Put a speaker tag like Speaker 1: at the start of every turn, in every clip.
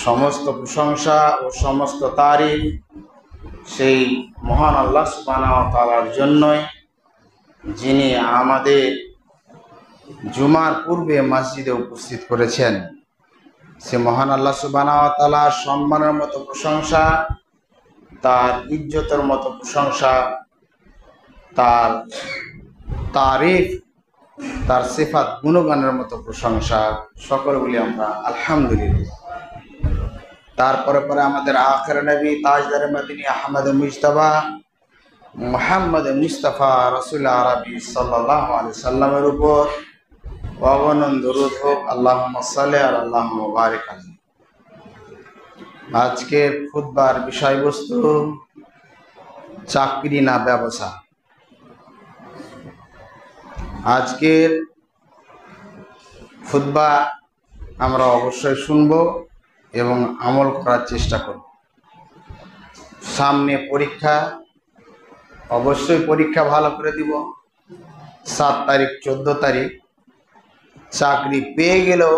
Speaker 1: সমস্ত প্রশংসা ও সমস্ত তারিফ সেই মহান আল্লাহ সুবহানাহু ওয়া তাআলার জন্যই, যিনি আমাদের জুমার পূর্বে মসজিদে উপস্থিত করেছেন। সে মহান আল্লাহ সুবহানাহু ওয়া তাআলার সম্মানের মতো প্রশংসা, তার ইজ্জতের মতো প্রশংসা, তার তারিফ, তার সিফাত গুণগানের মতো প্রশংসা সকল বলি আমরা আলহামদুলিল্লাহ। তারপরে পরে আমাদের আখির নবী তাজদার মদিনী আহমদ মুজতবা মুহাম্মদ মুস্তাফা রাসূল আরবি সাল্লাল্লাহু আলাইহি সাল্লামের উপর অগণন দরুদ হোক। আল্লাহুম্মা সাল্লি আলা আল্লাহুম্মা বারিক আলাইহি। আজকের খুতবার বিষয়বস্তু চাকরি না ব্যবসা। আজকের খুতবা আমরা অবশ্যই শুনব এবং আমল করার চেষ্টা করব। সামনে পরীক্ষা, অবশ্যই পরীক্ষা ভালো করে দিব। 7 তারিখ 14 তারিখ চাকরি পেয়ে গেলেও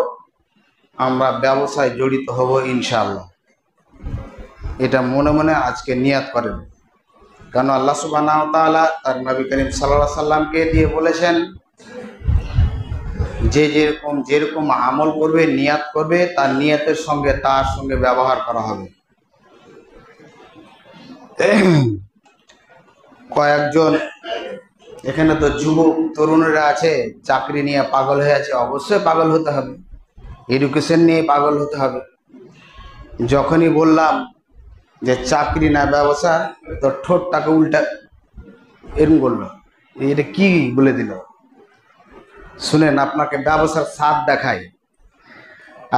Speaker 1: আমরা ব্যবসায় জড়িত হব ইনশাআল্লাহ। এটা মনে মনে আজকে নিয়াত করেন, কারণ আল্লাহ সুবহানাহু ওয়া তাআলা তার নবী করিম সাল্লাল্লাহু আলাইহি সাল্লামকে দিয়ে বলেছেন যে যেরকম আমল করবে, নিয়াত করবে, তার নিয়াতের সঙ্গে তার সঙ্গে ব্যবহার করা হবে। কয়েকজন এখানে তো যুবক তরুণরা আছে, চাকরি নিয়ে পাগল হয়ে আছে। অবশ্যই পাগল হতে হবে, এডুকেশন নিয়ে পাগল হতে হবে। যখনই বললাম যে চাকরি না ব্যবসা, তো ঠোঁটটাকে উল্টা এরকম করলো, এটা কি বলে দিল। শুনেন, আপনাকে ব্যবসার স্বাদ দেখায়।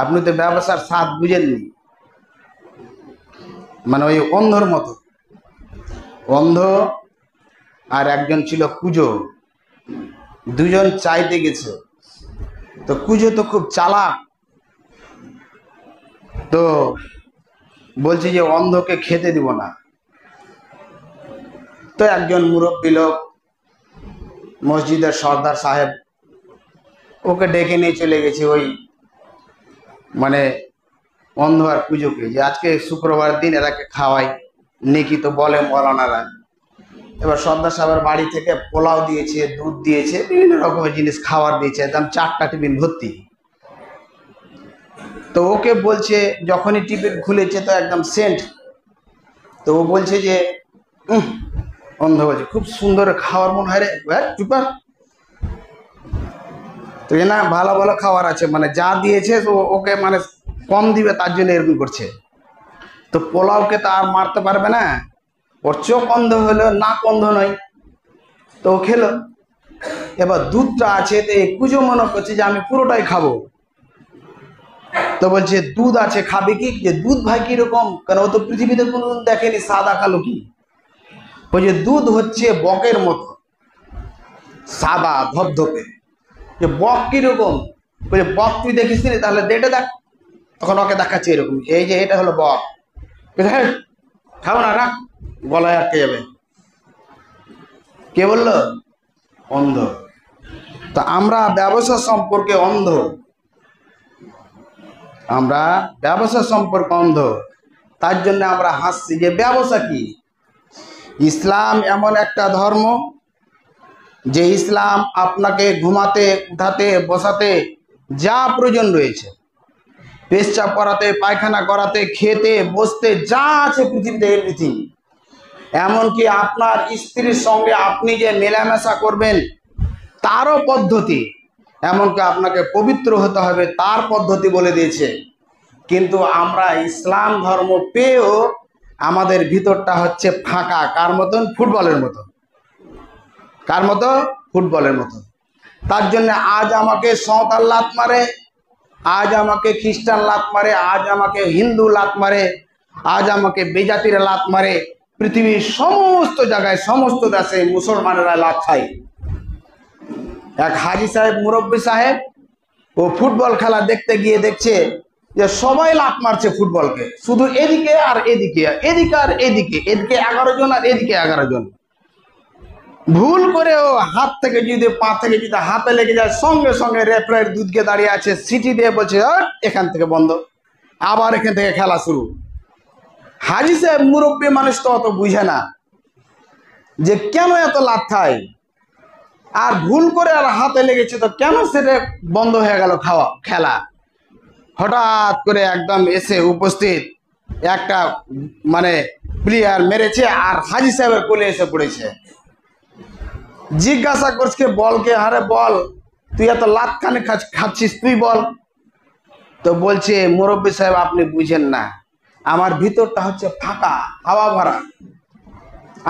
Speaker 1: আপনি তো ব্যবসার স্বাদ বুঝেননি, মানে ওই অন্ধর মতো। অন্ধ আর একজন ছিল কুজো, দুজন চাইতে গেছে। তো কুজো তো খুব চালাক, তো বলছে যে অন্ধকে খেতে দিব না। তো একজন মুরব্বী লোক, মসজিদের সর্দার সাহেব, ওকে ডেকে নিয়ে চলে গেছে ওই মানে অন্ধ আর কুজোকে, যে আজকে শুক্রবার দিন এরাকে খাওয়াই, নেকি তো বলে মৌলানারা। এবার সর্দার সাহেবের বাড়ি থেকে পোলাও দিয়েছে, দুধ দিয়েছে, বিভিন্ন রকমের জিনিস খাবার দিয়েছে, একদম 4টা টিফিন ভর্তি। তো ওকে বলছে, যখনই টিফিন খুলেছে তো একদম সেন্ট। তো ও বলছে যে অন্ধ বলছে, খুব সুন্দর খাওয়ার মনে হয় রে। চুপার, তো না ভালো ভালো খাবার আছে, মানে যা দিয়েছে ওকে মানে কম দিবে, তার জন্য এরকম করছে। তো পোলাওকে তো আর মারতে পারবে না, ওর চোখ অন্ধ হলো, নাক অন্ধ নয়, তো ও খেলো। এবার দুধটা আছে, তো এই কুজো মনে করছে যে আমি পুরোটাই খাবো। তো বলছে দুধ আছে, খাবে কি? যে দুধ ভাই কিরকম, কারণ ও তো পৃথিবীতে কোনোদিন দেখেনি সাদা কালো কি। বলছে দুধ হচ্ছে বকের মতো সাদা ধপধপে। যে বক কিরকম? বলছে বক তুই দেখিস নি, তাহলে দেটে দেখ। তখন ওকে দেখাচ্ছে এরকম, এই যে এটা হলো বক। হ্যাঁ খাবো না, রাখ, গলায় আটকে যাবে। কে বললো? অন্ধ। তো আমরা ব্যবসা সম্পর্কে অন্ধ, আমরা ব্যবসা সম্পর্কে অন্ধ। তার জন্য আমরা হাসছি যে ব্যবসা কি। ইসলাম এমন একটা ধর্ম যে ইসলাম আপনাকে ঘুমাতে, উঠাতে, বসাতে যা প্রয়োজন রয়েছে, পেশাব করাতে, পায়খানা করাতে, খেতে, বসতে, যা আছে পৃথিবীতে এভরিথিং। এমনকি আপনার স্ত্রীর সঙ্গে আপনি যে মেলামেশা করবেন তারও পদ্ধতি, এমনকি আপনাকে পবিত্র হতে হবে তার পদ্ধতি বলে দিয়েছে। কিন্তু আমরা ইসলাম ধর্ম পেয়েও আমাদের ভিতরটা হচ্ছে ফাঁকা। কার মতন? ফুটবলের মতো। কার মতো? ফুটবলের মতো। তার জন্য আজ আমাকে সাঁওতাল লাত মারে, আজ আমাকে খ্রিস্টান লাত মারে, আজ আমাকে হিন্দু লাত মারে, আজ আমাকে বেজাতিরা লাত মারে। পৃথিবীর সমস্ত জায়গায়, সমস্ত দেশে মুসলমানেরা লাত খায়। এক হাজি সাহেব, মুরব্বী সাহেব, ও ফুটবল খেলা দেখতে গিয়ে দেখছে যে সবাই লাত মারছে ফুটবলকে, শুধু এদিকে আর এদিকে, এদিকে আর এদিকে, এদিকে 11 জন আর এদিকে 11 জন। ভুল করে ও হাত থেকে যদি, পা থেকে যদি হাতে লেগে যায়, সঙ্গে সঙ্গে রেফারির দুধকে দাঁড়িয়ে আছে, সিটি দিয়ে বলছে এখান থেকে বন্ধ। আবার এখান থেকে খেলা শুরু। হাজি সাহেব মুরব্বী মানুষ তো অত বুঝে না যে কেন এত লাথ খায়, আর ভুল করে আর হাতে লেগেছে তো কেন সেটা বন্ধ হয়ে গেল খাওয়া খেলা। হঠাৎ করে একদম এসে উপস্থিত একটা মানে প্লেয়ার মেরেছে আর হাজি সাহেবের কোলে এসে পড়েছে। জিজ্ঞাসা করছে বলকে, আরে বল তুই এত লাত খানে খাচ্ছিস, তুই বল। তো বলছে মুরব্বী সাহেব আপনি বুঝেন না, আমার ভিতরটা হচ্ছে ফাঁকা, হাওয়া ভরা।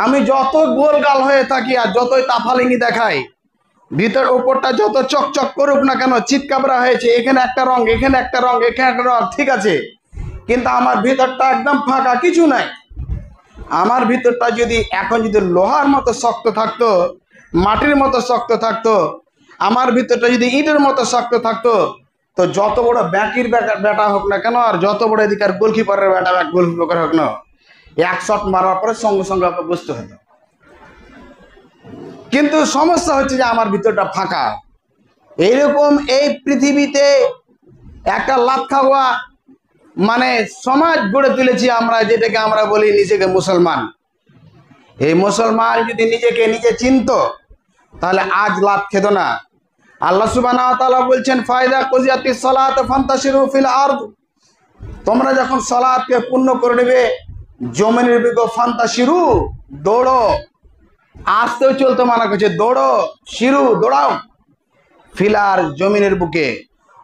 Speaker 1: আমি যত গোলগাল হয়ে থাকি আর যতই তাফালিঙ্গি দেখাই, ভিতর উপরটা যত চকচক করুক না কেন, চিৎকাবরা হয়েছে, এখানে একটা রং, এখানে একটা রং, এখানে একটা রং, ঠিক আছে, কিন্তু আমার ভিতরটা একদম ফাঁকা, কিছু নাই। আমার ভিতরটা যদি এখন যদি লোহার মতো শক্ত থাকতো, মাটির মতো শক্ত থাকতো, আমার ভিতরটা যদি ইটের মতো শক্ত থাকতো, তো যত বড় ব্যাকির ব্যাটা হোক না কেন, আর যত বড় এদিকার গোলকিপারের ব্যাটা গোলকিপার হোক না, এক শট মারার পরে সঙ্গে সঙ্গে ওকে বুঝতে হতো। কিন্তু সমস্যা হচ্ছে যে আমার ভিতরটা ফাঁকা। এইরকম এই পৃথিবীতে একটা লাত খাওয়া মানে সমাজ গড়ে তুলেছি আমরা, যেটাকে আমরা বলি নিজেকে মুসলমান। এই মুসলমান যদি নিজেকে নিজে চিনতো তাহলে আজ লাভ খেত না। আল্লাহ সুবহানাহু ওয়া তাআলা বলছেন ফায়দা কুজিয়াতিস সালাত ফান্তাশিরু ফিল আরদ, তোমরা যখন সালাতকে পূর্ণ করে নেবে জমিনের দিকে ফান্তাশিরু, দৌড়ো। আসতেও চলতে মানা করছে, দৌড়ো, শিরু দৌড়াও, ফিলার জমিনের বুকে,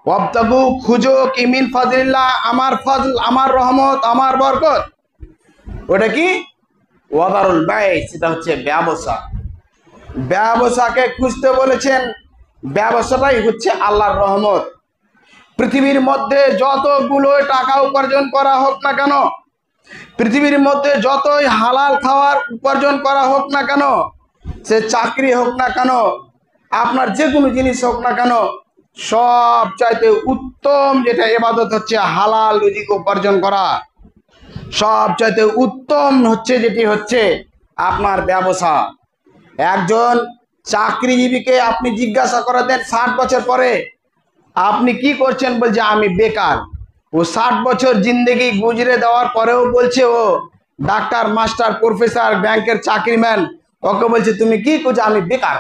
Speaker 1: ওয়াবতাগু খুঁজো কি মিন ফাজলিল্লাহ, আমার ফজল, আমার রহমত, আমার বরকত। ওটা কি? ওয়াদারুল বাই, সেটা হচ্ছে ব্যবসা। ব্যবসাকে খুঁজতে বলেছেন, ব্যবসাটাই হচ্ছে আল্লাহর রহমত। পৃথিবীর মধ্যে যতগুলো টাকা উপার্জন করা হোক না কেন, পৃথিবীর মধ্যে যতই হালাল খাওয়ার উপার্জন করা হোক না কেন, সে চাকরি হোক না কেন, আপনার যে কোনো জিনিস হোক না কেন, সব চাইতে উত্তম যেটা ইবাদত হচ্ছে হালাল রুজি উপার্জন করা। সব চাইতে উত্তম হচ্ছে যেটি হচ্ছে আপনার ব্যবসা। একজন চাকরিজীবীকে আপনি জিজ্ঞাসা করে দেন 60 বছর পরে আপনি কি করছেন, বলছে আমি বেকার। ও 60 বছর জিন্দেগি গুজরে দেওয়ার পরেও বলছে ও ডাক্তার, মাস্টার, প্রফেসর, ব্যাংকের চাকরিম্যান। ওকে বলছে তুমি কি করছো, আমি বেকার।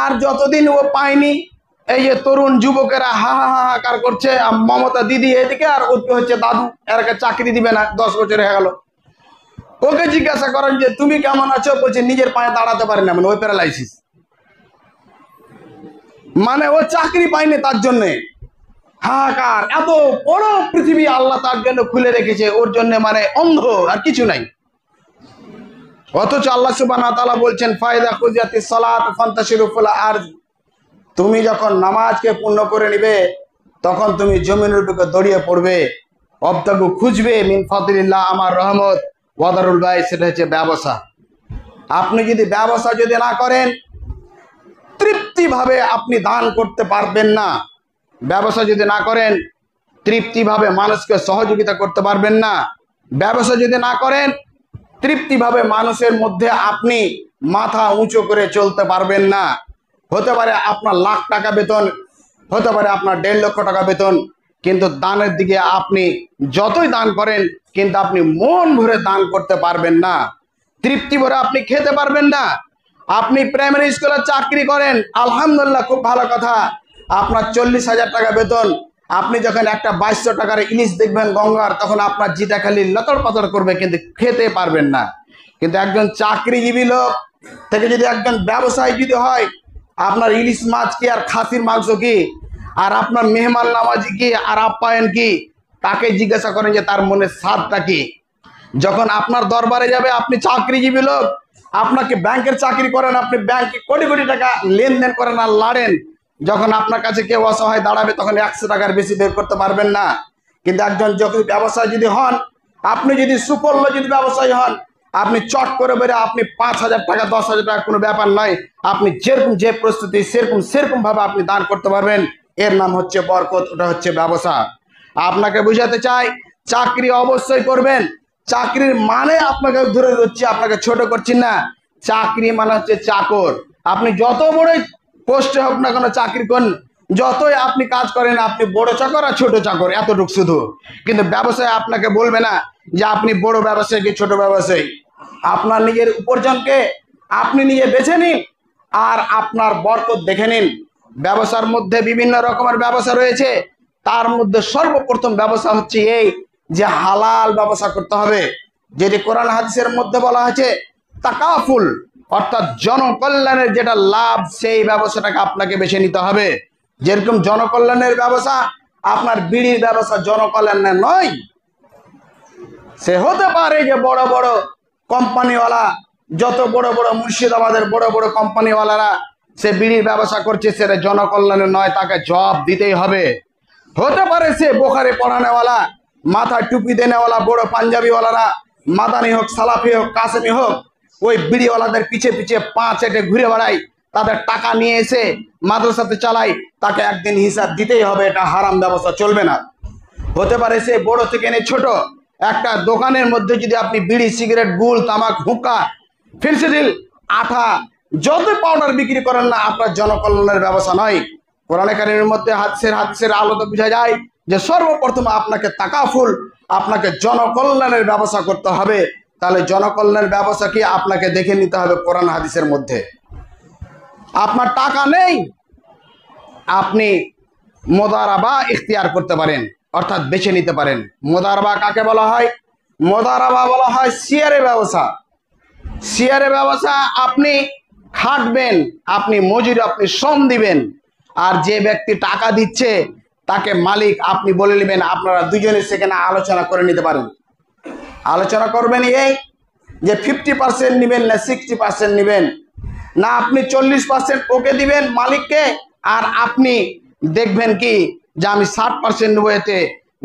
Speaker 1: আর যতদিন ও পায়নি, এই যে তরুণ যুবকেরা হাহাকার করছে, মমতা দিদি এদিকে আর ওকে হচ্ছে দাদু, এরকে চাকরি দিবে না, 10 বছর হয়ে গেল। ওকে জিজ্ঞাসা করেন যে তুমি কেমন আছো, বলছে নিজের পায়ে দাঁড়াতে পারে না, মানে ওই প্যারালাইসিস, মানে ও চাকরি পায়নি তার জন্যে হাহাকার। এত বড় পৃথিবী আল্লাহ তার জন্য খুলে রেখেছে, ওর জন্য মানে অন্ধ, আর কিছু নাই। অথচ আল্লাহ সুবহানাহু ওয়া তাআলা বলছেন ফায়দা কুজিয়াতিস সালাত ফান্তাশিরু ফিল আরদ, তুমি যখন নামাজকে পূর্ণ করে নিবে তখন তুমি জমিনের বুকে দড়িয়ে পড়বে, অবতাগু খুঁজবে মিন ফাদলিল্লাহ, আমার রহমত, ওয়াদারুল বাই, সেটা হচ্ছে ব্যবসা। আপনি যদি ব্যবসা যদি না করেন, তৃপ্তিভাবে আপনি দান করতে পারবেন না। ব্যবসা যদি না করেন, তৃপ্তিভাবে মানুষকে সহযোগিতা করতে পারবেন না। ব্যবসা যদি না করেন, তৃপ্তিভাবে মানুষের মধ্যে আপনি মাথা উঁচু করে চলতে পারবেন না। হতে পারে আপনার লাখ টাকা বেতন, হতে পারে আপনার 1.5 লক্ষ টাকা বেতন, কিন্তু দানের দিকে আপনি যতই দান করেন, কিন্তু আপনি মন ভরে দান করতে পারবেন না, তৃপ্তি ভরে আপনি খেতে পারবেন না। আপনি প্রাইমারি স্কুলে চাকরি করেন, আলহামদুলিল্লাহ, খুব ভালো কথা, আপনার 40,000 টাকা বেতন। আপনি যখন একটা 2200 টাকার ইলিশ দেখবেন গঙ্গার, তখন আপনার জিটা খালি লতড় পাতড় করবে, কিন্তু খেতে পারবেন না। কিন্তু একজন চাকরিজীবী লোক থেকে যদি একজন ব্যবসায়ী যদি হয়, আপনার ইলিশ মাছ কি আর খাসির মাংস কি, আর আপনার মেহমান নামাজি কি আর আপ্যায়ন কি, তাকে জিজ্ঞাসা করেন যে তার মনের স্বাদটা কি। যখন আপনার দরবারে যাবে, আপনি চাকরিজীবী লোক, আপনাকে ব্যাংকের চাকরি করেন, আপনি ব্যাংকে কোটি কোটি টাকা লেনদেন করেন আর লাড়েন, যখন আপনার কাছে কেউ অসহায় দাঁড়াবে তখন 100 টাকার বেশি বের করতে পারবেন না। কিন্তু একজন যদি ব্যবসায়ী যদি হন, আপনি যদি সুফল যদি ব্যবসায়ী হন, আপনি চট করে বেরে আপনি 5,000 টাকা 10,000 টাকা কোনো ব্যাপার নয়, আপনি যেরকম যে প্রস্তুতি সেরকম ভাবে আপনি দান করতে পারবেন। এর নাম হচ্ছে বরকত, ওটা হচ্ছে ব্যবসা। আপনাকে বুঝাতে চাই, চাকরি অবশ্যই করবেন। চাকরির মানে আপনাকে ধরে দিচ্ছি, আপনাকে ছোট করছি না, চাকরি মানে হচ্ছে চাকর। আপনি যত বড় পোস্টে হোক না কেন চাকরি করুন, যতই আপনি কাজ করেন, আপনি বড় চাকর আর ছোট চাকর, এতটুক শুধু। কিন্তু ব্যবসায় আপনাকে বলবে না যে আপনি বড় ব্যবসায়ী কি ছোট ব্যবসায়ী। আপনার নিজের উপার্জনকে আপনি নিজে বেছে নিন আর আপনার বরকত দেখে নিন। ব্যবসার মধ্যে বিভিন্ন রকমের ব্যবসা রয়েছে, তার মধ্যে সর্বপ্রথম ব্যবসা হচ্ছে এই যে হালাল ব্যবসা করতে হবে। যেটি কোরআন হাদিসের মধ্যে বলা হয়েছে তাকাফুল, অর্থাৎ জনকল্যাণের যেটা লাভ, সেই ব্যবসাটাকে আপনাকে বেছে নিতে হবে। যেরকম জনকল্যাণের ব্যবসা, আপনার বিড়ির ব্যবসা জনকল্যাণের নয়। সে হতে পারে যে বড় বড় কোম্পানিওয়ালা, যত বড় বড় মুর্শিদাবাদের বড় বড় কোম্পানিওয়ালারা সে বিড়ির ব্যবসা করছে, সেটা জনকল্যাণের নয়, তাকে জবাব দিতেই হবে। হতে পারে সে বোখারে পড়ানেওয়ালা, মাথায় টুপি দেনেওয়ালা বড় পাঞ্জাবিওয়ালারা, মাদানি হোক, সালাফি হোক, কাসেমি হোক, ওই বিড়িওয়ালাদের পিছে পিছে পা চেটে ঘুরে বেড়ায়, তাদের টাকা নিয়ে এসে মাদ্রাসাতে চালায়, তাকে একদিন হিসাব দিতেই হবে। এটা হারাম ব্যবসা, চলবে না। হতে পারে সে বড় থেকে নিয়ে ছোট একটা দোকানের মধ্যে যদি আপনি বিড়ি, সিগারেট, গুল, তামাক, হুক্কা, ফেন্সিডিল, আঠা, যত পাউডার বিক্রি করেন না, আপনার জনকল্যাণের ব্যবসা নয়। কোরআনে কারীমের মধ্যে হাদিসের আলোতে বোঝা যায় যে সর্বপ্রথম আপনাকে তাকাফুল, আপনাকে জনকল্যাণের ব্যবসা করতে হবে। তাহলে জনকল্যাণের ব্যবসা কি আপনাকে দেখে নিতে হবে কোরআন হাদিসের মধ্যে। আপনার টাকা নেই, আপনি মোদারাবা ইখতিয়ার করতে পারেন, অর্থাৎ বেছে নিতে পারেন। মোদারাবা কাকে বলা হয়? মোদারাবা বলা হয় শেয়ারের ব্যবসা। শেয়ারের ব্যবসা, আপনি খাটবেন, আপনি মজুরি, আপনি শ্রম দিবেন, আর যে ব্যক্তি টাকা দিচ্ছে তাকে মালিক আপনি বলে নেবেন। আপনারা দুজনে সেখানে আলোচনা করে নিতে পারেন। আলোচনা করবেন এই যে 50% নেবেন না 60% নেবেন, না আপনি 40% ওকে দিবেন মালিককে, আর আপনি দেখবেন কি যে আমি 60% নেবো, এতে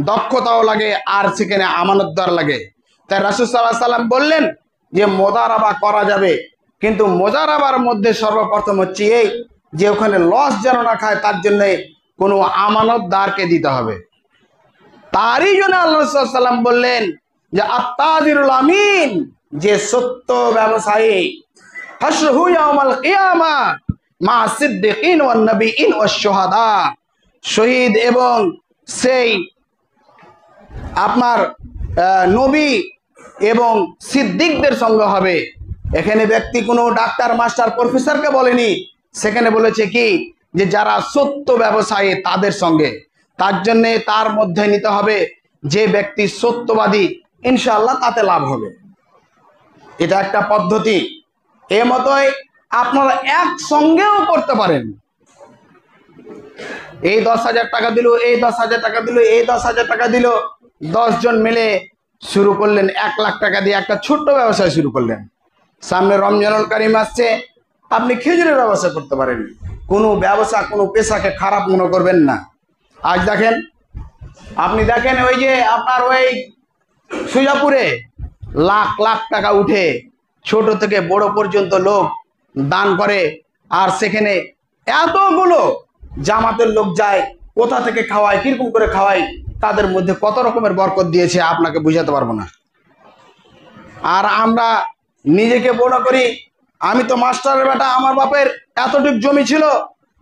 Speaker 1: দক্ষতাও লাগে আর সেখানে আমানতদার লাগে। তাই রাসূল সাল্লাল্লাহু আলাইহি সাল্লাম বললেন যে মোদারাবা করা যাবে, কিন্তু মোদারাবার মধ্যে সর্বপ্রথম হচ্ছে এই যে ওখানে লস যেন না খায়, তার জন্য কোনো আমানতদারকে দিতে হবে। তারই জন্য আল্লাহ রাসূল সাল্লাল্লাহু আলাইহি সাল্লাম বললেন যে আত-তাজিরুল আমিন, যে সত্য ব্যবসায়ী, হাশরুহু ইয়াউমাল কিয়ামা মা সিদ্দিকিন ওয়ান নবিয়িন ওয়াশ শুহাদা, শহীদ এবং সেই আপনার নবী এবং সিদ্দিকদের সঙ্গে হবে। এখানে ব্যক্তি কোনো ডাক্তার, মাস্টার, প্রফেসরকে বলেনি, সেখানে বলেছে কি যে যারা সত্য ব্যবসায়ী তাদের সঙ্গে। তার জন্যে তার মধ্যে নিতে হবে যে ব্যক্তি সত্যবাদী, ইনশাআল্লাহ তাতে লাভ হবে। এটা একটা পদ্ধতি। এ মতোই আপনারা একসঙ্গেও করতে পারেন। এই 10,000 টাকা দিল, এই 10,000 টাকা দিল, এই 10,000 টাকা দিল, 10 জন মিলে শুরু করলেন 1 লাখ টাকা দিয়ে একটা ছোট্ট ব্যবসা শুরু করলেন। সামনে রমজানুল কারীম আসছে, আপনি খেজুরের ব্যবসা করতে পারেন। কোনো ব্যবসা, কোনো পেশাকে খারাপ মনে করবেন না। আজ দেখেন, আপনি দেখেন ওই যে আপনার ওই সুজাপুরে লাখ লাখ টাকা উঠে ছোট থেকে বড় পর্যন্ত লোক দান করে, আর সেখানে এতগুলো জামাতের লোক যায়, কোথা থেকে খাওয়ায়, কিরকম করে খাওয়ায়, তাদের মধ্যে কত রকমের বরকত দিয়েছে আপনাকে বুঝাতে পারবো না। আর আমরা নিজেকে মনে করি আমি তো মাস্টারের বেটা, আমার বাপের এতটুক জমি ছিল,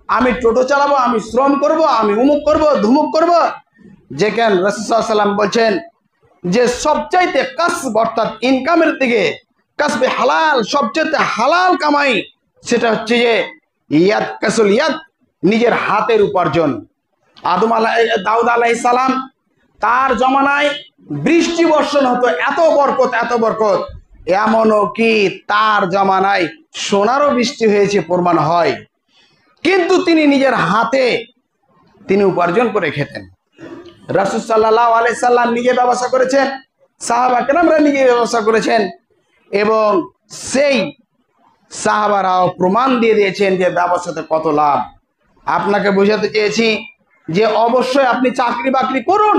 Speaker 1: আমি টোটো চালাবো, আমি শ্রম করব, আমি উমুক করব, ধুমুক করব। যেখানে রাসূল সাল্লাল্লাহু আলাইহি ওয়াসাল্লাম বলছেন যে সবচাইতে কাসব, অর্থাৎ ইনকামের দিকে, কাসবে হালাল, সবচাইতে হালাল কামাই সেটা হচ্ছে যে ইয়াদ, কাসুল ইয়াদ, নিজের হাতের উপার্জন। দাউদ আলাইহিস সালাম, তার জমানায় বৃষ্টি বর্ষণ হতো, এত বরকত, এত বরকত, এমনও কি তার জমানায় সোনারও বৃষ্টি হয়েছে প্রমাণ হয়। কিন্তু তিনি নিজের হাতে তিনি উপার্জন করে খেতেন। রাসূল সাল্লাল্লাহু আলাইহি সাল্লাম নিজে ব্যবসা করেছেন, সাহাবা কেরামরা নিজে ব্যবসা করেছেন, এবং সেই সাহাবারাও প্রমাণ দিয়ে দিয়েছেন যে ব্যবসাতে কত লাভ। আপনাকে বোঝাতে চেয়েছি যে অবশ্যই আপনি চাকরি বাকরি করুন,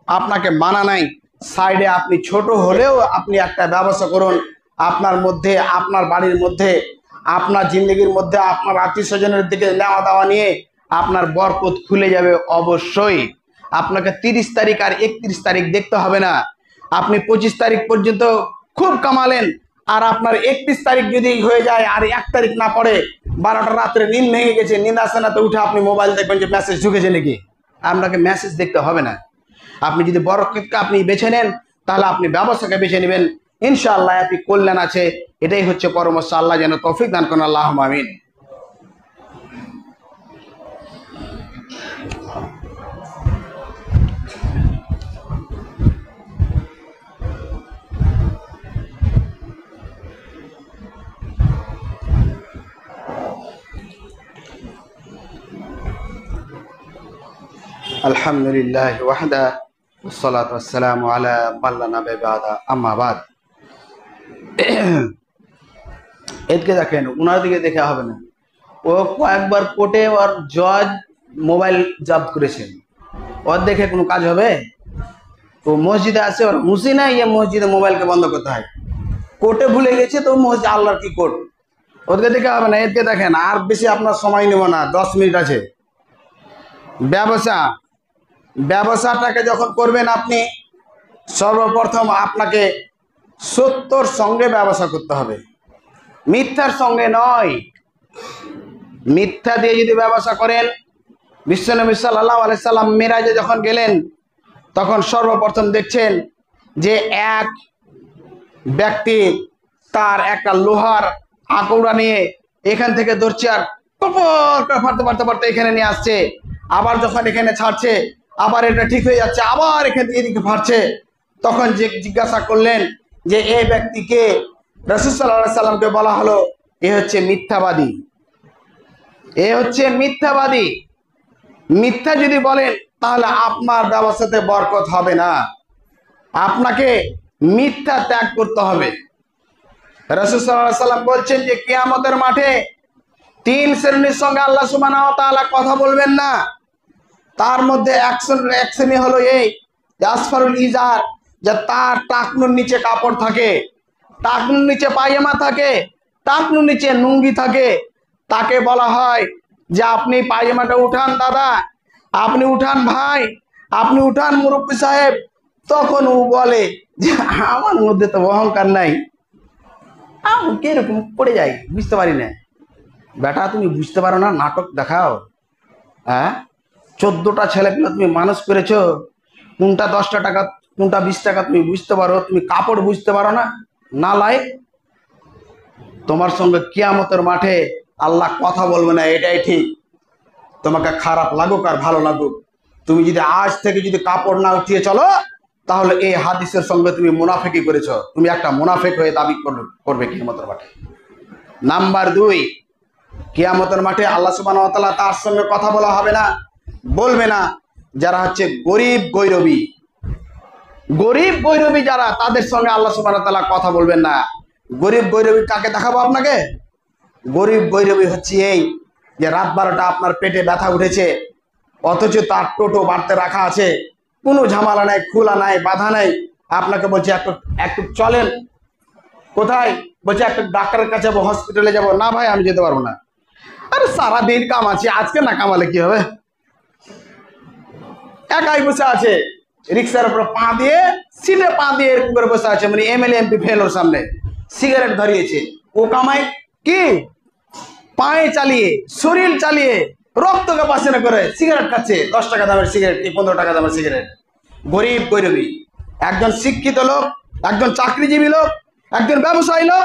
Speaker 1: আপনাকে মানা নাই। সাইডে আপনি ছোট হলেও আপনি একটা ব্যবসা করুন। আপনার মধ্যে, আপনার বাড়ির মধ্যে, আপনার জিন্দগির মধ্যে, আপনার আত্মীয় স্বজনের দিকে নেওয়া দেওয়া নিয়ে আপনার বরকত খুলে যাবে অবশ্যই। আপনাকে 30 তারিখ আর 31 তারিখ দেখতে হবে না। আপনি 25 তারিখ পর্যন্ত খুব কামালেন, আর আপনার 31 তারিখ যদি হয়ে যায় আর 1 তারিখ না পড়ে, 12টা রাত্রে নিন্দ ভেঙে গেছে, নিন্দ আসে না, তো উঠে আপনি মোবাইল দেখবেন যে মেসেজ ঢুকেছে নাকি। আপনাকে মেসেজ দেখতে হবে না। আপনি যদি বরকতকে আপনি বেছে নেন, তাহলে আপনি ব্যবসাকে বেছে নেবেন, ইনশাআল্লাহ আপনি কল্যাণ আছে। এটাই হচ্ছে পরামর্শ। আল্লাহ যেন তৌফিক দান করেন। আল্লাহুম্মা আমিন। আলহামদুলিল্লাহ ওয়াহদা ওয়াসসালাতু ওয়াসসালামু আলা মান লা নাবিয়্যা বা'দা, আম্মা বাদ। এদিকে দেখেন, উনার দিকে দেখে হবে না। ও কয়েকবার কোর্টে ওর জজ মোবাইল জব্দ করেছেন, ওর দেখে কোনো কাজ হবে? তো মসজিদে আসে, ওর হুঁশি নাই যে মসজিদে মোবাইলকে বন্ধ করতে হয়। কোর্টে ভুলে গেছে, তো মসজিদ আল্লাহর কি কোর্ট, ওদেরকে দেখে হবে না। এদিকে দেখেন, আর বেশি আপনার সময় নেব না, 10 মিনিট আছে। ব্যবসাটাকে যখন করবেন আপনি, সর্বপ্রথম আপনাকে সত্যর সঙ্গে ব্যবসা করতে হবে, মিথ্যার সঙ্গে নয়। মিথ্যা দিয়ে যদি ব্যবসা করেন, বিশ্বনবী সাল্লাল্লাহু আলাইহি সাল্লাম মেরাজে যখন গেলেন, তখন সর্বপ্রথম দেখছেন যে এক ব্যক্তি তার একটা লোহার আকৌড়া নিয়ে এখান থেকে ধরছে, আর ফাটতে ফাটতে এখানে নিয়ে আসছে। আবার যখন এখানে ছাড়ছে, আবার এটা ঠিক হয়ে যাচ্ছে, আবার এখান থেকে এদিকে ফাটছে। তখন যে জিজ্ঞাসা করলেন যে এই ব্যক্তিকে, রাসূল সাল্লাল্লাহু আলাইহি সাল্লামকে বলা হলো এ হচ্ছে মিথ্যাবাদী, এ হচ্ছে মিথ্যাবাদী। মিথ্যা যদি বলেন তাহলে আপনার ব্যবসাতে বরকত হবে না, আপনাকে মিথ্যা ত্যাগ করতে হবে। রাসূল সাল্লাল্লাহু আলাইহি সাল্লাম বলছেন যে কিয়ামতের মাঠে 3 শ্রেণীর সঙ্গে আল্লাহ সুবহানাহু ওয়া তাআলা কথা বলবেন না। তার মধ্যে এক শ্রেণী হলো এই আসফারুল ইজার, যে তার টাকনুর নিচে কাপড় থাকে, টাকনুর নিচে পায়জামা থাকে, টাকনুর নিচে লুঙ্গি থাকে। তাকে বলা হয় যে আপনি পায়জামাটা উঠান দাদা, আপনি উঠান ভাই, আপনি উঠান মুরব্বী সাহেব। তখন ও বলে যে আমার মধ্যে তো অহংকার নাই, আমি কিরকম পড়ে যাই, বুঝতে পারি না। বেটা তুমি বুঝতে পারো না, নাটক দেখাও। হ্যাঁ, 14টা ছেলেপিলে তুমি মানুষ করেছো, কোনটা 10টা টাকা কোনটা 20 টাকা তুমি বুঝতে পারো, তুমি কাপড় বুঝতে পারো না, নালায়েক। তোমার সঙ্গে কিয়ামতের মাঠে আল্লাহ কথা বলবে না, এটাই ঠিক। তোমাকে খারাপ লাগুক আর ভালো লাগুক, তুমি যদি আজ থেকে যদি কাপড় না উঠিয়ে চলো, তাহলে এই হাদিসের সঙ্গে তুমি মুনাফিকি করেছো, তুমি একটা মুনাফিক হয়ে দাবি করবে কিয়ামতের মাঠে। নাম্বার 2, কিয়ামতের মাঠে আল্লাহ সুবহানাহু ওয়া তাআলা তার সঙ্গে কথা বলা হবে না, বলবে না যারা হচ্ছে গরিব গৈরবী। গরিব গৈরবী যারা, তাদের সঙ্গে আল্লাহ সুবহানাহু ওয়া তাআলা কথা বলবেন না। গরিব গৈরবী কাকে দেখাবো আপনাকে? গরিব গৈরবী হচ্ছে এই যে রাত 12টা আপনার পেটে ব্যথা উঠেছে, অথচ তার টোটো বাড়তে রাখা আছে, কোনো ঝামেলা নাই, খোলা নাই, বাধা নাই। আপনাকে বলছে একটু চলেন। কোথায়? বলছে একটু ডাক্তারের কাছে যাবো, হসপিটালে যাবো। না ভাই, আমি যেতে পারবো না। আরে সারাদিন কাম আছে, আজকে না কামালে কি হবে? একাই বসে আছে, রিক্সার উপর পা দিয়ে, সিটে পা দিয়ে এরকম করে বসে আছে, মানে এমএলএ এমপি ফেলোর সামনে সিগারেট ধরিয়েছে। ও কামায় কি? পায়ে চালিয়ে, শরীর চালিয়ে, রক্তকে পাশে করে সিগারেট খাচ্ছে। 10 টাকা দামের সিগারেট, 15 টাকা দামের সিগারেট। গরিব গৈরবী। একজন শিক্ষিত লোক, একজন চাকরিজীবী লোক, একজন ব্যবসায়ী লোক,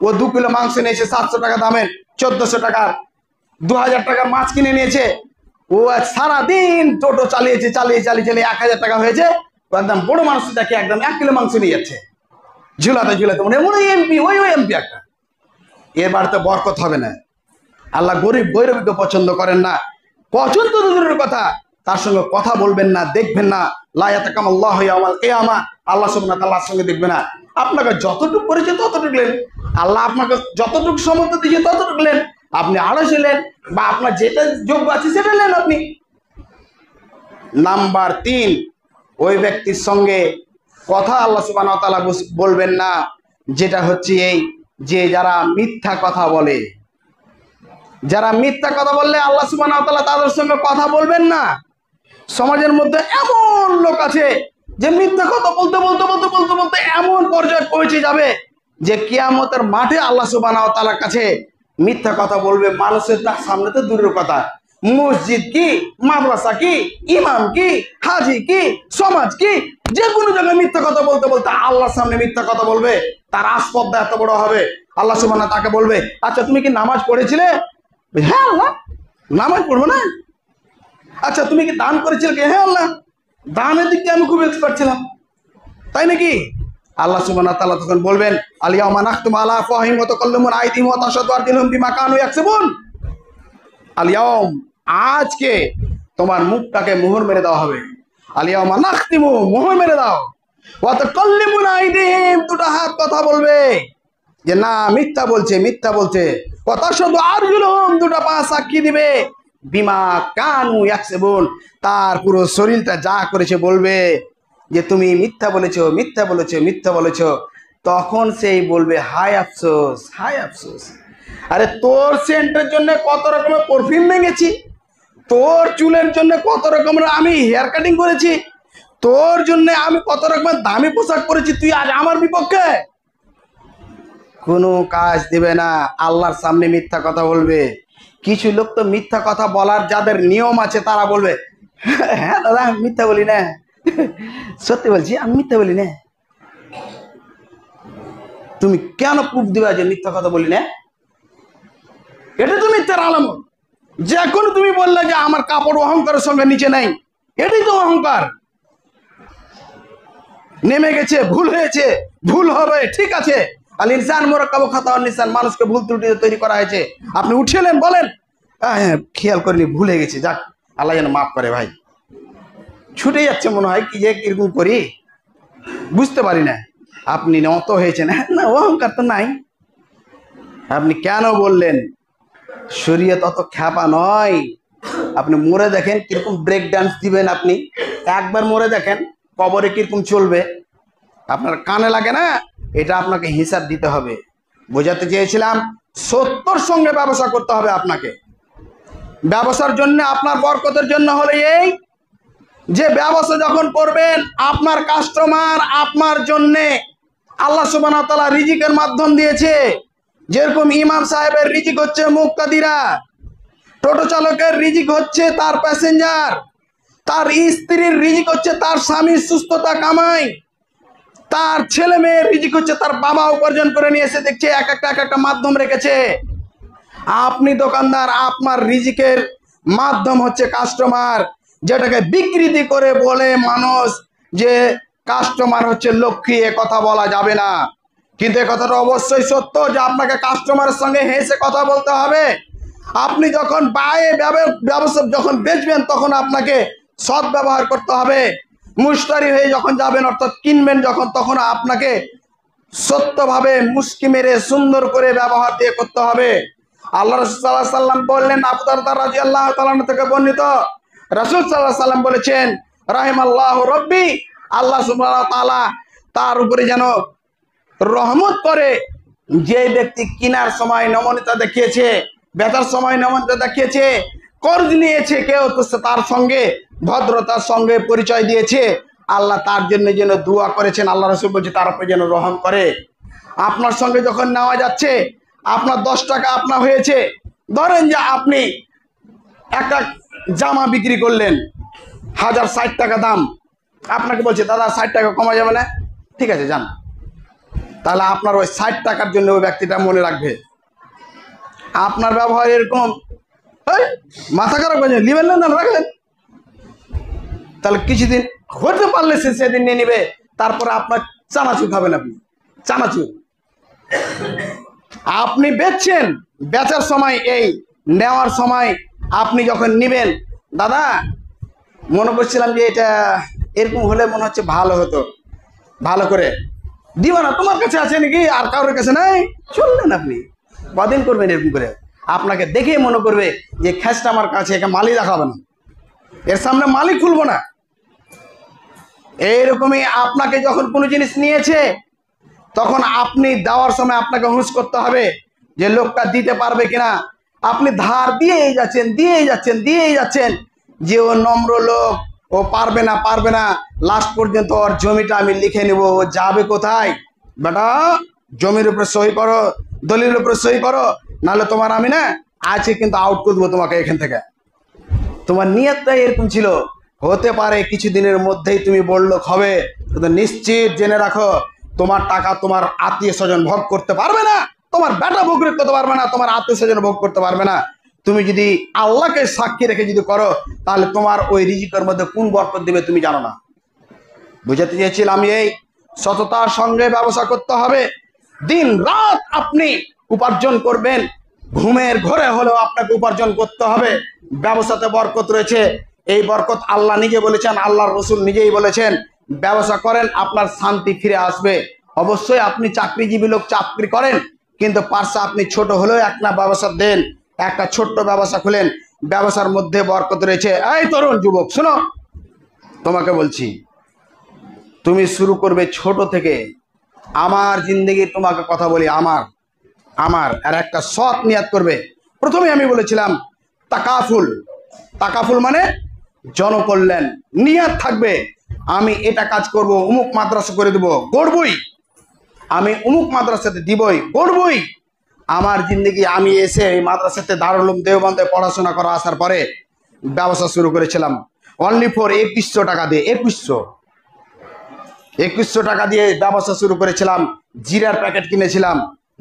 Speaker 1: ও 2 কিলো মাংস নিয়েছে 700 টাকা দামের, 1400 টাকার, 2000 টাকার মাছ কিনে নিয়েছে। ও সারাদিন টোটো চালিয়েছে, চালিয়ে 1000 টাকা হয়েছে। একদম বড় মানুষটাকে একদম 1 কিলো মাংস নিয়ে যাচ্ছে, ঝুলাতে ঝুলাতে, মনে এমপি, ওই এমপি একটা। এর বাড়িতে বরকত হবে না। আল্লাহ গরিব গৈরবীকে পছন্দ করেন না। পছন্দ তো দূরের কথা, তার সঙ্গে কথা বলবেন না, দেখবেন না। লা ইয়াতাকাল্লাহু ইয়াওমাল কিয়ামা, আল্লাহ সুবহানাহু ওয়া তাআলার সঙ্গে দেখবে না। আপনাকে যতটুকু করেছে ততটুকু নেন, আল্লাহ আপনাকে যতটুকু সমর্থ দিয়েছে ততটুকু নেন। আপনি 250 নেন, বা আপনার যেটা যোগ্য আছে সেটা নেন আপনি। নাম্বার 3, ওই ব্যক্তির সঙ্গে কথা আল্লাহ সুবহানাহু ওয়া তাআলা বলবেন না, যেটা হচ্ছে এই যে যারা মিথ্যা কথা বলে। যারা মিথ্যা কথা বললে আল্লাহ সুবহানাহু ওয়া তাআলা তাদের সঙ্গে কথা বলবেন না। সমাজের মধ্যে এমন লোক আছে যে মিথ্যা কথা বলতে বলতে বলতে বলতে বলতে এমন পর্যায়ে পৌঁছে যাবে যে কিয়ামতের মাঠে আল্লাহ সুবহানাহু ওয়া তাআলার কাছে মিথ্যা কথা বলবে মানুষের সামনে তো দূরের কথা, মসজিদ কি, মাদ্রাসা কি, ইমাম কি, হাজি কি, সমাজ কি, যে কোনো জায়গায় মিথ্যা কথা বলতে বলতে আল্লাহর সামনে মিথ্যা কথা বলবে, তার আসপদ্দা এত বড় হবে। আল্লাহ সুবহানাহু তাকে বলবে, আচ্ছা তুমি কি নামাজ পড়েছিলে? হ্যাঁ আল্লাহ, নামাজ পড়বো না? আচ্ছা তুমি কি দান করেছিলে? হ্যাঁ আল্লাহ, দানের দিক দিয়ে আমি খুব এক্সপার্ট ছিলাম। তাই নাকি? আল্লাহ সুবহানাহু ওয়া তাআলা তখন বলবেন, আল-ইয়াওমা নাখতিমু আলা আফওয়াহিহিম ওয়া তুকাল্লিমুনা আইদিহিম ওয়া তাশহাদু আরজুলুহুম বিমা কানু ইয়াকসিবুন। আল-ইয়াওম, আজকে তোমার মুখটাকে মোহর মেরে দেওয়া হবে। আল-ইয়াওমা নাখতিমু, মোহর মেরে দাও। ওয়া তুকাল্লিমুনা আইদিহিম, দুটো হাত কথা বলবে যে না মিথ্যা বলছে, মিথ্যা বলছে। ওয়া তাশহাদু আরজুলুহুম, দুটো পা সাক্ষী দিবে বিমা কানু ইয়াকসিবুন, তার পুরো শরীরটা যা করেছে বলবে যে তুমি মিথ্যা বলেছো, মিথ্যা বলেছো, মিথ্যা বলেছো। তখন সেই বলবে হায় আফসোস, হায় আফসোস। আরে তোর সেন্টের জন্য কত রকমের পারফিউম ভেঙেছি, তোর চুলের জন্য কত রকমের আমি হেয়ার কাটিং করেছি, তোর জন্য আমি কত রকমের দামি পোশাক পরেছি, তুই আজ আমার বিপক্ষে? কোনো কাজ দিবে না। আল্লাহর সামনে মিথ্যা কথা বলবে। কিছু লোক তো মিথ্যা কথা বলার যাদের নিয়ম আছে তারা বলবে, হ্যাঁ দাদা আমি মিথ্যা বলি না, সত্যি বলছি আমি মিথ্যা বলি না। তুমি কেন প্রুফ দিবা যে মিথ্যা কথা বলি না? এটা তো মিথ্যার আলামত। যে কোনো তুমি বললে যে আমার কাপড় অহংকারের সঙ্গে নিচে নাই, এটাই তো অহংকার। নেমে গেছে, ভুল হয়েছে, ভুল হবে, ঠিক আছে। আল ইনসান মুরাক্কাবু খাতাউন নিসান, মানুষকে ভুল ত্রুটি তৈরি করা হয়েছে। আপনি উঠেলেন বলেন হ্যাঁ খেয়াল করিনি, ভুলে গেছি, যাক আল্লাহ যেন মাফ করে। ভাই ছুটে যাচ্ছে মনে হয় কি যে কিরকম করি বুঝতে পারি না। আপনি নত হয়েছেন, না অহংকার তো নাই। আপনি কেন বললেন? শরীয়ত অত খ্যাপা নয়। আপনি মরে দেখেন কিরকম ব্রেক ডান্স দিবেন। আপনি একবার মরে দেখেন কবরে কিরকম চলবে। আপনার কানে লাগে না? এটা আপনাকে হিসাব দিতে হবে। বোঝাতে চেয়েছিলাম সত্যর সঙ্গে ব্যবসা করতে হবে আপনাকে। ব্যবসার জন্য আপনার বরকতের জন্য হলে এই যে ব্যবসা যখন করবেন আপনার কাস্টমার আপনার জন্যে আল্লাহ সুবহানাহু ওয়া তাআলা রিজিকের মাধ্যম দিয়েছে। যেরকম ইমাম সাহেবের রিজিক হচ্ছে মুক্তাদিরা, টোটো চালকের রিজিক হচ্ছে তার প্যাসেঞ্জার, তার স্ত্রীর রিজিক হচ্ছে তার স্বামীর সুস্থতা কামাই, তার ছেলে মেয়ের রিজিক হচ্ছে তার বাবা উপার্জন করে নিয়ে এসে দেখছে এক একটা মাধ্যম রেখেছে। আপনি দোকানদার, আপনার রিজিকের মাধ্যম হচ্ছে কাস্টমার, যেটাকে বিকৃতি করে বলে মানুষ যে কাস্টমার হচ্ছে লক্ষ্মী। এ কথা বলা যাবে না, কিন্তু এ কথাটা অবশ্যই সত্য যে আপনাকে কাস্টমারের সঙ্গে হেসে কথা বলতে হবে। আপনি যখন ব্যবসা যখন বেচবেন তখন আপনাকে সৎ ব্যবহার করতে হবে। মুশতারি হয়ে যখন যাবেন অর্থাৎ কিনবেন যখন, তখন আপনাকে সত্যভাবে মুস্কি মেরে সুন্দর করে ব্যবহার দিয়ে করতে হবে। আল্লাহ রাসূল সাল্লাল্লাহু আলাইহি ওয়াসাল্লাম বললেন, আবু দারদা রাদিয়াল্লাহু তাআলা থেকে বর্ণিত, রাসূল সাল্লাল্লাহু আলাইহি ওয়াসাল্লাম বলেছেন, রাহিমাল্লাহু রাব্বি, আল্লাহ সুবহানাহু ওয়া তাআলা তার উপরে যেন রহমত করে যে ব্যক্তি কেনার সময় নমনীয়তা দেখিয়েছে, বেচার সময় নমনীয়তা দেখিয়েছে, কর্জ নিয়েছে কেউ তো তার সঙ্গে ভদ্রতার সঙ্গে পরিচয় দিয়েছে, আল্লাহ তার জন্য যেন দোয়া করেছেন। আল্লাহ রাসূল বলছে তার উপরে যেন রহম করে। আপনার সঙ্গে যখন নেওয়া যাচ্ছে, আপনার 10 টাকা আপনার হয়েছে, ধরেন যে আপনি একটা জামা বিক্রি করলেন 1060 টাকা দাম, আপনাকে বলছে দাদা 60 টাকা কমা যাবে না? ঠিক আছে যান। তাহলে আপনার ওই 60 টাকার জন্য ওই ব্যক্তিটা মনে রাখবে। আপনার ব্যবহার এরকম, মাথা খারাপ করে নেবেন না, রাখলেন, তাহলে কিছুদিন হতে পারলে সে সেদিন নিয়ে নিবে, তারপরে আপনার চানাচুর খাবেন। আপনি চানাচুর আপনি বেচছেন, বেচার সময় এই নেওয়ার সময় আপনি যখন নিবেন, দাদা মনে করছিলাম যে এটা এরকম হলে মনে হচ্ছে ভালো হতো, ভালো করে দিব না, তোমার কাছে আছে নাকি আর কারোর কাছে নাই, চললেন। আপনি কদিন করবেন এরকম করে? আপনাকে দেখে মনে করবে যে খ্যাসটা আমার কাছে, একে মালি দেখাবে না, এর সামনে মালি খুলবো না। এইরকমই আপনাকে যখন কোনো জিনিস নিয়েছে তখন আপনি দেওয়ার সময় আপনাকে হুঁশ করতে হবে যে লোকটা দিতে পারবে কিনা। আপনি ধার দিয়েই যাচ্ছেন, দিয়েই যাচ্ছেন, দিয়েই যাচ্ছেন, যে ও নম্র লোক, ও পারবে না, পারবে না, লাস্ট পর্যন্ত ওর জমিটা আমি লিখে নেব, ও যাবে কোথায়? বেটা জমির উপরে সই করো, দলিলের উপরে সই করো, নাহলে তোমার আমি না আছে কিন্তু আউট করে দেবো তোমাকে এখান থেকে। তোমার নিয়তটাই এরকম ছিল। হতে পারে কিছুদিনের মধ্যেই তুমি বড়লোক হবে, কিন্তু নিশ্চিত জেনে রাখো তোমার টাকা তোমার আত্মীয় স্বজন ভোগ করতে পারবে না, তোমার বেটা ভোগ করতে পারবে না, তোমার আত্মীয় স্বজন ভোগ করতে পারবে না। তুমি যদি আল্লাহকে সাক্ষী রেখে যদি করো, তাহলে তোমার ওই রিজিকের মধ্যে কোন বরকত দিবে তুমি জানো না। বুঝাতে চেয়েছিলাম এই সততার সঙ্গে ব্যবসা করতে হবে। দিন রাত আপনি উপার্জন করবেন, ঘুমের ঘরে হলেও আপনাকে উপার্জন করতে হবে। ব্যবসাতে বরকত রয়েছে, এই বরকত আল্লাহ নিজে বলেছেন, আল্লাহর রসুল নিজেই বলেছেন ব্যবসা করেন আপনার শান্তি ফিরে আসবে। অবশ্যই আপনি চাকরিজীবী লোক, চাকরি করেন, কিন্তু পার্শ্বে আপনি ছোট হলেও একটা ব্যবসা দেন, একটা ছোট্ট ব্যবসা খুলেন, ব্যবসার মধ্যে বরকত রয়েছে। এই তরুণ যুবক শোনো, তোমাকে বলছি তুমি শুরু করবে ছোট থেকে। আমার জিন্দগি তোমাকে কথা বলি, আমার আর একটা সৎ নিয়াত করবে। প্রথমে আমি বলেছিলাম তাকাফুল, তাকাফুল মানে জনকল্যাণ। নিয়াত থাকবে আমি এটা কাজ করব, অমুক মাদ্রাসা করে দেবো, গড়বই, আমি অমুক মাদ্রাসাতে দিবই, গড়বই। আমার জিন্দগি আমি এসে এই মাদ্রাসাতে দারুল উলুম দেওবন্দে পড়াশোনা করা আসার পরে ব্যবসা শুরু করেছিলাম অনলি ফর 2100 টাকা দিয়ে। 2100 টাকা দিয়ে ব্যবসা শুরু করেছিলাম। জিরার প্যাকেট কিনেছিলাম,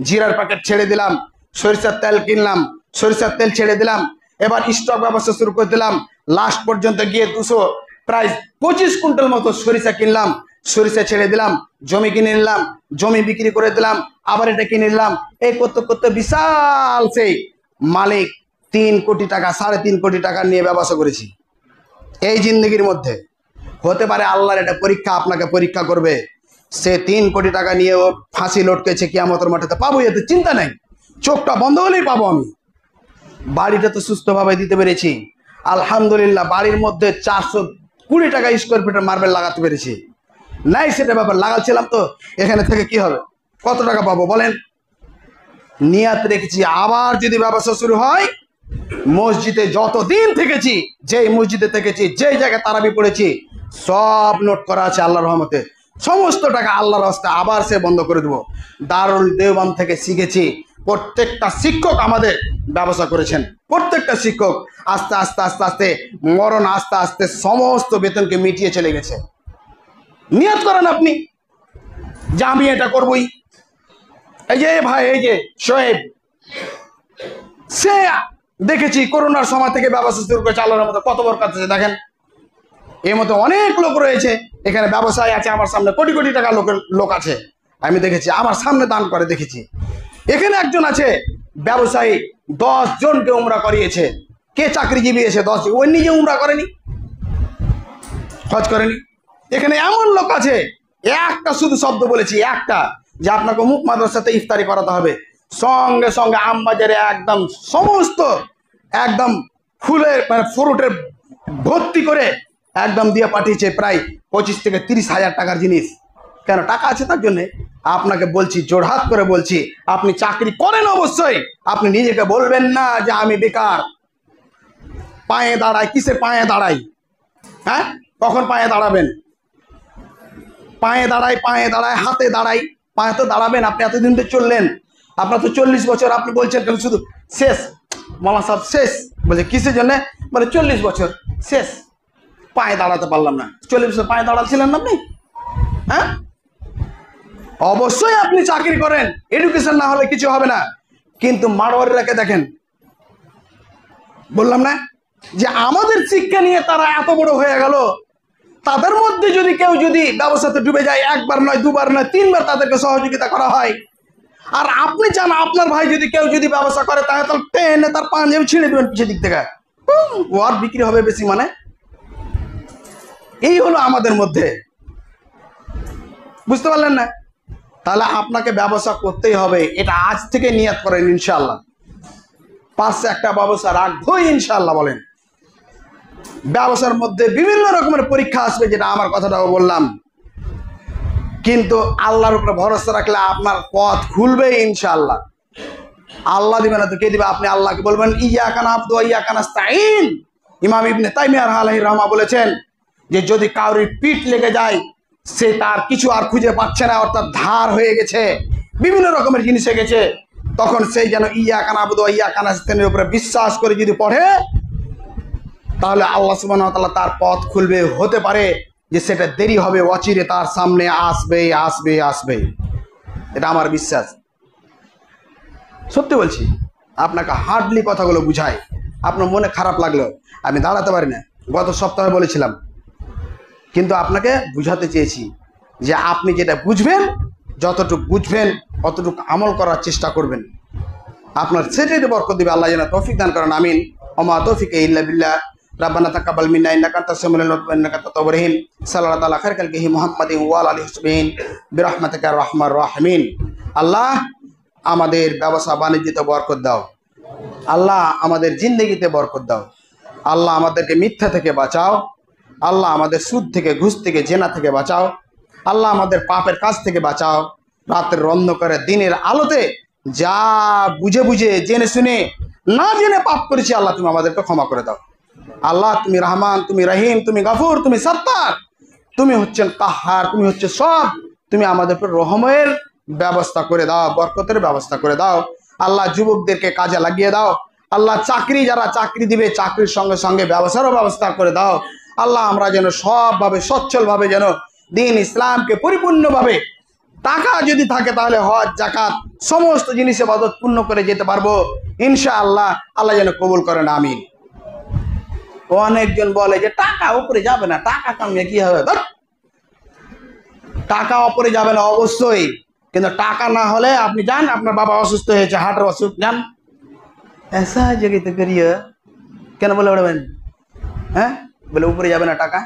Speaker 1: জিরার প্যাকেট ছেড়ে দিলাম। সরিষার তেল কিনলাম, সরিষার তেল ছেড়ে দিলাম। এবার স্টক ব্যবসা শুরু করে দিলাম। লাস্ট পর্যন্ত গিয়ে প্রায় 25 কুইন্টাল মতো সরিষা কিনলাম, সরিষা ছেড়ে দিলাম। জমি কিনে নিলাম, জমি বিক্রি করে দিলাম, আবার এটা কিনে নিলাম। এই করতে করতে বিশাল সেই মালিক 3 কোটি টাকা, 3.5 কোটি টাকা নিয়ে ব্যবসা করেছি। এই জিন্দগির মধ্যে হতে পারে আল্লাহর এটা পরীক্ষা, আপনাকে পরীক্ষা করবে। সে 3 কোটি টাকা নিয়ে ও ফাঁসি লটকেছে, কিয়ামতের মাঠে তো পাবো, এতে চিন্তা নেই, চোখটা বন্ধ হলেই পাবো আমি। বাড়িটা তো সুস্থভাবে দিতে পেরেছি আলহামদুলিল্লাহ। বাড়ির মধ্যে 420 টাকা স্কোয়ার ফিটের মার্বেল লাগাতে পেরেছি। নাই সেটা ব্যাপার, লাগাচ্ছিলাম তো, এখানে থেকে কি হবে, কত টাকা পাবো বলেন। নিয়াত রেখেছি আবার যদি ব্যবসা শুরু হয়, মসজিদে যতদিন থেকেছি, যেই মসজিদে থেকেছি, যেই জায়গায় তারাবি পড়েছি, সব নোট করা আছে আল্লাহর রহমতে। সমস্ত টাকা আল্লাহর রাস্তা আবার সে বন্ধ করে দেবো। দারুল দেওবন্দ থেকে শিখেছি, প্রত্যেকটা শিক্ষক আমাদের ব্যবসা করেছেন, প্রত্যেকটা শিক্ষক। আস্তে আস্তে আস্তে আস্তে মরণ আস্তে আস্তে সমস্ত বেতনকে মিটিয়ে চলে গেছে। নিয়ত করেন আপনি যে আমি এটা করবই। এই যে ভাই, এই যে শোয়েব, সে দেখেছি করোনার সময় থেকে ব্যবসা শুরু করে চালানোর মতো কত বড় কাজ আছে দেখেন। এর মতো অনেক লোক রয়েছে এখানে, ব্যবসায় আছে, আমার সামনে কোটি কোটি টাকা লোক আছে, আমি দেখেছি, আমার সামনে দান করে দেখেছি। এখানে একজন আছে ব্যবসায়ী, 10 জনকে উমরা করিয়েছে। কে চাকরিজীবী এসে 10, ওই নিজে উমরা করেনি, হজ করেনি। এখানে এমন লোক আছে, একটা শুধু শব্দ বলেছি, একটা, যে আপনাকে মুখ মাদ্রাসাতে ইফতারি করাতে হবে, সঙ্গে সঙ্গে আমবাজারে একদম সমস্ত একদম ফুলের মানে ফ্রুটের ভর্তি করে একদম দিয়ে পাঠিয়েছে, প্রায় 25 থেকে 30 হাজার টাকার জিনিস। কেন? টাকা আছে তার জন্যে। আপনাকে বলছি, জোড়হাত করে বলছি, আপনি চাকরি করেন অবশ্যই। আপনি নিজেকে বলবেন না যে আমি বেকার। পায়ে দাঁড়াই, কিসে পায়ে দাঁড়াই? হ্যাঁ, কখন পায়ে দাঁড়াবেন? পায়ে দাঁড়াই, পায়ে দাঁড়াই, হাতে দাঁড়াই। পায়ে তো দাঁড়াবেন, আপনি এতদিন তো চললেন, আপনার তো 40 বছর, আপনি বলছেন কেন শুধু শেষ? মাওলানা সাহেব শেষ বলছে কিসের জন্য? বলে 40 বছর শেষ, পায়ে দাঁড়াতে পারলাম না। 40 বছর পায়ে দাঁড়াচ্ছিলেন না আপনি? হ্যাঁ, অবশ্যই আপনি চাকরি করেন, এডুকেশন না হলে কিছু হবে না। কিন্তু মারোয়ারিরাকে দেখেন, বললাম না যে আমাদের শিক্ষা নিয়ে তারা এত বড় হয়ে গেল। তাদের মধ্যে যদি কেউ যদি ব্যবসাতে ডুবে যায়, একবার নয়, দুবার নয়, 3বার তাদেরকে সহযোগিতা করা হয়। আর আপনি চান আপনার ভাই যদি কেউ যদি ব্যবসা করে, তাহলে টেনে তার পাঞ্জাবি ছিঁড়ে দেবেন পিছের দিক থেকে, ওর বিক্রি হবে বেশি। মানে এই হলো আমাদের মধ্যে, বুঝতে পারলেন না? তাহলে আপনাকে ব্যবসা করতেই হবে, এটা আজ থেকে নিয়ত করেন ইনশাআল্লাহ। পাশে একটা ব্যবসা রাখবোই ইনশাআল্লাহ বলেন। ব্যবসার মধ্যে বিভিন্ন রকমের পরীক্ষা আসবে, যেটা আমার কথাটাও বললাম, কিন্তু আল্লাহর উপরে ভরসা রাখলে আপনার পথ খুলবে ইনশাআল্লাহ। আল্লাহ দিবে না তো কে দিবে? আপনি আল্লাহকে বলবেন ইয়াকা নাবুদু ওয়া ইয়াকা নাস্তাঈন। ইমাম ইবনে তাইমিয়া আলাইহির রাহমাহ বলেছেন যে যদি কাউরির পিঠ লেগে যায়, সে তার কিছু আর খুঁজে পাচ্ছে না, অর্থাৎ ধার হয়ে গেছে, বিভিন্ন রকমের জিনিস হয়ে গেছে, তখন সেই যেন ইয়াকা নাবুদু ওয়া ইয়াকা নাস্তাইনের উপরে বিশ্বাস করে যদি পড়ে, তাহলে আল্লাহ সুবহানাহু ওয়া তাআলা তার পথ খুলবে। হতে পারে যে সেটা দেরি হবে, অচিরে তার সামনে আসবে আসবে আসবে, এটা আমার বিশ্বাস। সত্যি বলছি, আপনাকে হার্ডলি কথাগুলো বুঝাই, আপনার মনে খারাপ লাগলো আমি দাঁড়াতে পারি না, গত সপ্তাহে বলেছিলাম, কিন্তু আপনাকে বুঝাতে চেয়েছি যে আপনি যেটা বুঝবেন, যতটুকু বুঝবেন অতটুকু আমল করার চেষ্টা করবেন, আপনার সেটাই বরকত দিবে। আল্লাহ যেন তৌফিক দান করেন, আমিন। ওমা তৌফিক ইল্লা বিল্লাহ। রাব্বানা তাকাব্বাল মিন্না ইন্নাকা আনতাস সামিউল আলিম ওয়া ইন্নাকা আনতাত তাওয়াবুর রহিম। সাল্লাল্লাহু আলা খাইরিল খালকিহি মুহাম্মাদিন ওয়া আলা আলিহি ওয়াসহাবিহি বিরহমাতিকা ইয়া আরহামার রাহিমিন। আল্লাহ আমাদের ব্যবসা বাণিজ্যতে বরকত দাও, আল্লাহ আমাদের জিন্দেগিতে বরকত দাও, আল্লাহ আমাদেরকে মিথ্যা থেকে বাঁচাও, আল্লাহ আমাদের সুদ থেকে, ঘুষ থেকে, জেনা থেকে বাঁচাও, আল্লাহ আমাদের পাপের কাজ থেকে বাঁচাও। রাতের অন্ধকারে দিনের আলোতে যা বুঝে বুঝে জেনে শুনে না জেনে পাপ করেছি, আল্লাহ তুমি আমাদেরকে ক্ষমা করে দাও। আল্লাহ তুমি রহমান, তুমি রহিম, তুমি গফুর, তুমি সত্তার, তুমি হচ্ছেন কাহার, তুমি হচ্ছে সব, তুমি আমাদের উপর রহমের ব্যবস্থা করে দাও, বরকতের ব্যবস্থা করে দাও। আল্লাহ যুবকদেরকে কাজে লাগিয়ে দাও, আল্লাহ চাকরি যারা চাকরি দিবে চাকরির সঙ্গে সঙ্গে ব্যবসারও ব্যবস্থা করে দাও। আল্লাহ আমরা যেন সবভাবে সচ্ছলভাবে যেন দিন ইসলামকে পরিপূর্ণভাবে, টাকা যদি থাকে তাহলে হজ জাকাত সমস্ত জিনিস ইবাদত পূর্ণ করে যেতে পারবো ইনশাআল্লাহ। আল্লাহ যেন কবুল করেন, আমিন। অনেকজন বলে যে টাকা উপরে যাবে না, টাকা কামিয়ে কি হবে? টাকা উপরে যাবে না অবশ্যই, কিন্তু টাকা না হলে আপনি যান, আপনার বাবা অসুস্থ হয়েছে, হার্টের অসুখ, যান ऐसा जगह तो करिए, কেন বলে উঠবেন? হ্যাঁ, বলে উপরে যাবে না টাকা।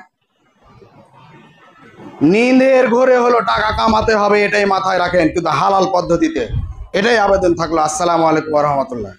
Speaker 1: নিন্দের ঘরে হলো টাকা কামাতে হবে, এটাই মাথায় রাখেন, কিন্তু হালাল পদ্ধতিতে। এটাই আবেদন থাকলো। আসসালামু আলাইকুম ওয়া রাহমাতুল্লাহ।